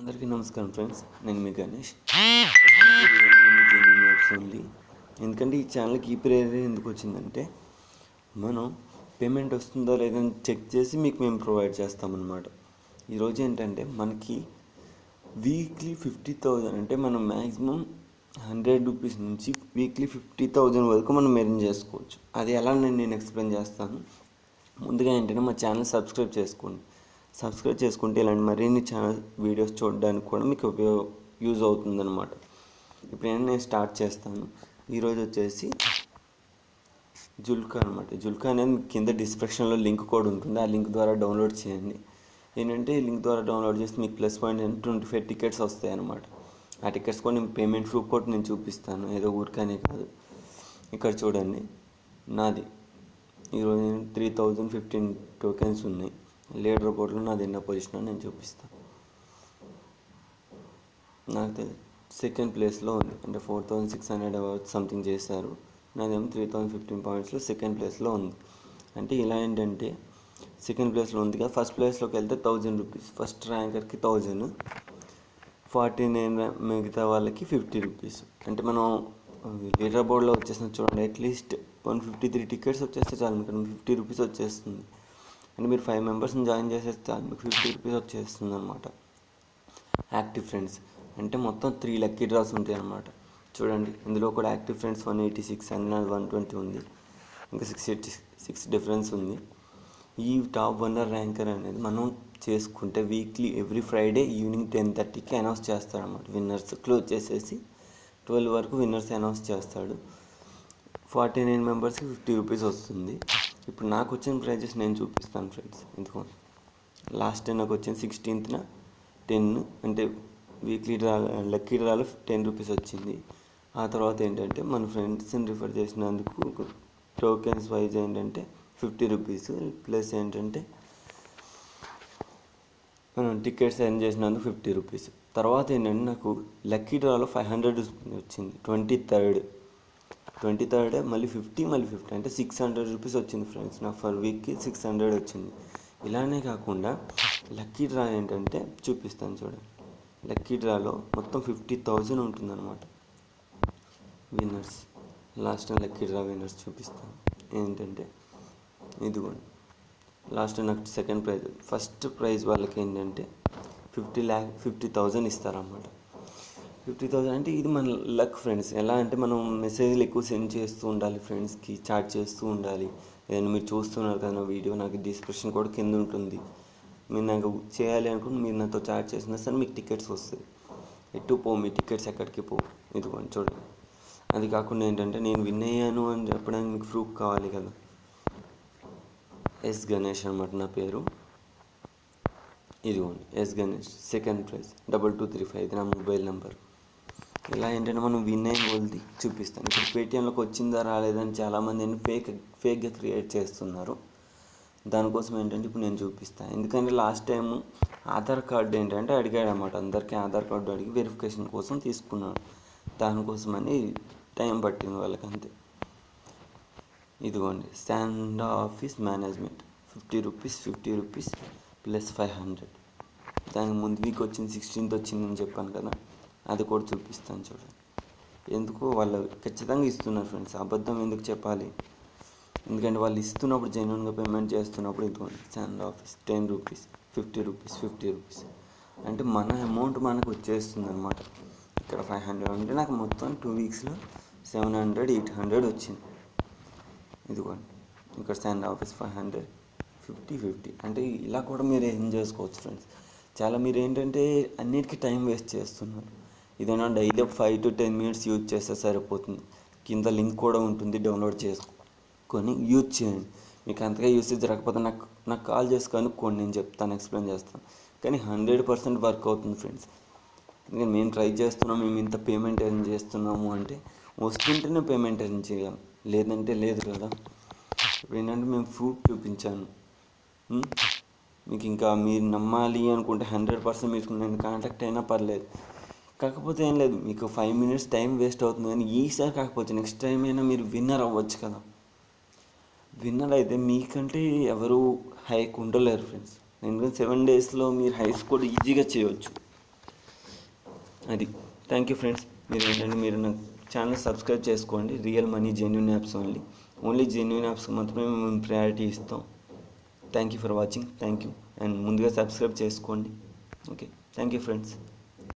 అందరికీ నమస్కారం ఫ్రెండ్స్, నేను మీ గణేష్. ఓన్లీ ఎందుకంటే ఈ ఛానల్కి ఈ పేరు ఎందుకు వచ్చిందంటే, మనం పేమెంట్ వస్తుందో లేదని చెక్ చేసి మీకు మేము ప్రొవైడ్ చేస్తామన్నమాట. ఈరోజు ఏంటంటే మనకి వీక్లీ 50,000 అంటే మనం మ్యాక్సిమం 100 రూపీస్ నుంచి వీక్లీ 50,000 వరకు మనం ఎర్న్ చేసుకోవచ్చు. అది ఎలా నేను ఎక్స్ప్లెయిన్ చేస్తాను. ముందుగా ఏంటంటే మా ఛానల్ సబ్స్క్రైబ్ చేసుకుంటే ఇలాంటి మరిన్ని ఛానల్ వీడియోస్ చూడడానికి కూడా మీకు యూజ్ అవుతుందన్నమాట. ఇప్పుడు నేను స్టార్ట్ చేస్తాను. ఈరోజు వచ్చేసి జుల్కా అనమాట. జుల్కా అనేది కింద డిస్క్రిప్షన్లో లింక్ కూడా ఉంటుంది. ఆ లింక్ ద్వారా డౌన్లోడ్ చేయండి. ఏంటంటే ఈ లింక్ ద్వారా డౌన్లోడ్ చేసి మీకు ప్లస్ పాయింట్ 25 టికెట్స్ వస్తాయి అన్నమాట. ఆ టికెట్స్ కూడా నేను పేమెంట్ ప్రూఫ్ కూడా నేను చూపిస్తాను, ఏదో ఊరికనే కాదు. ఇక్కడ చూడండి, నాది ఈరోజు 3015 టోకెన్స్ ఉన్నాయి. లీడర్ బోర్డులో నాది ఎన్నో పొజిషన్ నేను చూపిస్తాను. నాకు సెకండ్ ప్లేస్లో ఉంది, అంటే 4600 సంథింగ్ చేశారు. నాదేమో 3015 పాయింట్స్లో సెకండ్ ప్లేస్లో ఉంది. అంటే ఇలా ఏంటంటే సెకండ్ ప్లేస్లో ఉంది కదా, ఫస్ట్ ప్లేస్లోకి వెళ్తే 1000 రూపీస్, ఫస్ట్ ర్యాంకర్కి 1000, 49 మిగతా వాళ్ళకి 50 రూపీస్. అంటే మనం లీడర్ బోర్డులో వచ్చేసిన చూడండి, అట్లీస్ట్ 153 టికెట్స్ వచ్చేస్తే చాలు, మీకు 50 రూపీస్ వచ్చేస్తుంది. అంటే మీరు 5 మెంబర్స్ని జాయిన్ చేసేస్తే చాలు, మీకు 50 రూపీస్ వచ్చేస్తుంది అనమాట. యాక్టివ్ ఫ్రెండ్స్ అంటే మొత్తం 3 లక్కీ డ్రాస్ ఉంటాయి అన్నమాట. చూడండి, ఇందులో కూడా యాక్టివ్ ఫ్రెండ్స్ 186 అండ్ 120 ఉంది, ఇంకా 686 డిఫరెన్స్ ఉంది. ఈ టాప్ 1 ర్యాంకర్ అనేది మనం చేసుకుంటే వీక్లీ ఎవ్రీ ఫ్రైడే ఈవినింగ్ 10:30కి అనౌన్స్ చేస్తాడన్నమాట. విన్నర్స్ క్లోజ్ చేసేసి 12 వరకు విన్నర్స్ అనౌన్స్ చేస్తాడు. 49 మెంబర్స్కి 50 రూపీస్ వస్తుంది. ఇప్పుడు నాకు వచ్చిన ప్రైజెస్ నేను చూపిస్తాను ఫ్రెండ్స్. ఎందుకు లాస్ట్ టైం నాకు వచ్చిన 16th 10, అంటే వీక్లీ లక్కీ డ్రాలో 10 రూపీస్ వచ్చింది. ఆ తర్వాత ఏంటంటే మన ఫ్రెండ్స్ని రిఫర్ చేసినందుకు టోకెన్స్ వైజ్ ఏంటంటే 50 రూపీస్, ప్లస్ ఏంటంటే టికెట్స్ ఎర్న్ చేసినందుకు 50 రూపీస్. తర్వాత ఏంటంటే నాకు లక్కీ డ్రాలో 500 వచ్చింది. 23rd మళ్ళీ 50 అంటే 600 రూపీస్ వచ్చింది ఫ్రెండ్స్. నాకు ఫర్ వీక్కి 600 వచ్చింది. ఇలానే కాకుండా లక్కీ డ్రా ఏంటంటే చూపిస్తాను చూడండి. లక్కీ డ్రాలో మొత్తం 50,000 ఉంటుందన్నమాట. Winners last time lucky draw winners చూపిస్తాను. ఏంటంటే ఇదిగోండి, లాస్ట్ టైం నాకు సెకండ్ ప్రైజ్, ఫస్ట్ ప్రైజ్ వాళ్ళకి ఏంటంటే 50,000 ఇస్తారన్నమాట. 50,000 అంటే ఇది మన లక్ ఫ్రెండ్స్. ఎలా అంటే మనం మెసేజ్లు ఎక్కువ సెండ్ చేస్తూ ఉండాలి, ఫ్రెండ్స్కి చాట్ చేస్తూ ఉండాలి. ఏదైనా మీరు చూస్తున్నారు కదా నా వీడియో, నాకు డిస్క్రిప్షన్ కూడా కింద ఉంటుంది. మీరు నాకు చేయాలి అనుకుంటే మీరు నాతో చాట్ చేసినా సరే మీకు టికెట్స్ వస్తాయి. ఎటు పో, మీ టికెట్స్ ఎక్కడికి పో. ఇదిగోండి చూడండి. అది కాకుండా ఏంటంటే నేను విన్ అయ్యాను అని చెప్పడానికి మీకు ప్రూఫ్ కావాలి కదా. ఎస్ గణేష్ అనమాట నా పేరు. ఇదిగోండి ఎస్ గణేష్, సెకండ్ ప్రైజ్ 2235, ఇది నా మొబైల్ నెంబర్. ఇలా ఏంటంటే మనం విన్ అయిన కొద్ది చూపిస్తాను. ఇప్పుడు పేటిఎంలోకి వచ్చిందా రాలేదని చాలామంది ఫేక్గా క్రియేట్ చేస్తున్నారు. దానికోసం ఏంటంటే ఇప్పుడు నేను చూపిస్తాను. ఎందుకంటే లాస్ట్ టైం ఆధార్ కార్డు ఏంటంటే అడిగాడు అన్నమాట. అందరికీ ఆధార్ కార్డు అడిగి వెరిఫికేషన్ కోసం తీసుకున్నాడు. దానికోసమని టైం పట్టింది వాళ్ళకి, అంతే. ఇదిగోండి stand office management 50 rupees plus 500. దానికి ముందు వీక్ వచ్చింది, 16th వచ్చిందని చెప్పాను కదా, అది కూడా చూపిస్తాను చూడండి. ఎందుకు వాళ్ళు ఖచ్చితంగా ఇస్తున్నారు ఫ్రెండ్స్, అబద్ధం ఎందుకు చెప్పాలి. ఎందుకంటే వాళ్ళు ఇస్తున్నప్పుడు జెన్యున్గా పేమెంట్ చేస్తున్నప్పుడు ఇదిగోండి స్టాండ్ ఆఫీస్ 10 రూపీస్, 50 రూపీస్ అంటే మన అమౌంట్ మనకు వచ్చేస్తుంది అనమాట. ఇక్కడ 500 అంటే నాకు మొత్తం 2 వీక్స్లో 700, 800 వచ్చింది. ఇదిగోండి ఇక్కడ స్టాండ్ ఆఫీస్ 500, 50 అంటే ఇలా కూడా మీరు ఏం చేసుకోవచ్చు ఫ్రెండ్స్. చాలా మీరు ఏంటంటే అన్నిటికీ టైం వేస్ట్ చేస్తున్నారు. ఇదైనా డైలీ 5 to 10 minutes యూజ్ చేస్తే సరిపోతుంది. కింద లింక్ కూడా ఉంటుంది, డౌన్లోడ్ చేసుకొని యూజ్ చేయండి. మీకు అంతగా యూసేజ్ రాకపోతే నాకు కాల్ చేసి కనుక్కోండి, నేను చెప్తాను, ఎక్స్ప్లెయిన్ చేస్తాను. కానీ 100% వర్క్ అవుతుంది ఫ్రెండ్స్. ఎందుకంటే మేము ట్రై చేస్తున్నాం, మేము ఇంత పేమెంట్ ఎర్న్ చేస్తున్నాము అంటే వస్తుంటేనే పేమెంట్ ఎర్న్ చేయాలి, లేదంటే లేదు కదా. ఇప్పుడు ఏంటంటే మేము ప్రూఫ్ చూపించాను మీకు. ఇంకా మీరు నమ్మాలి అనుకుంటే 100% మీకు నేను కాంటాక్ట్ అయినా పర్లేదు. కాకపోతే ఏం లేదు, మీకు 5 minutes టైం వేస్ట్ అవుతుంది. కానీ ఈసారి కాకపోతే నెక్స్ట్ టైం అయినా మీరు విన్నర్ అవ్వచ్చు కదా. విన్నర్ అయితే మీకంటే ఎవరు హైక్ ఉండలేరు ఫ్రెండ్స్. ఎందుకంటే 7 daysలో మీరు హై స్కోర్ ఈజీగా చేయవచ్చు. అది. Thank you friends. మీరు నా ఛానల్ సబ్స్క్రైబ్ చేసుకోండి. Real money genuine apps only genuine యాప్స్కి మాత్రమే మేము ప్రయారిటీ ఇస్తాం. Thank you for watching. Thank you. And ముందుగా సబ్స్క్రైబ్ చేసుకోండి. Okay, thank you friends.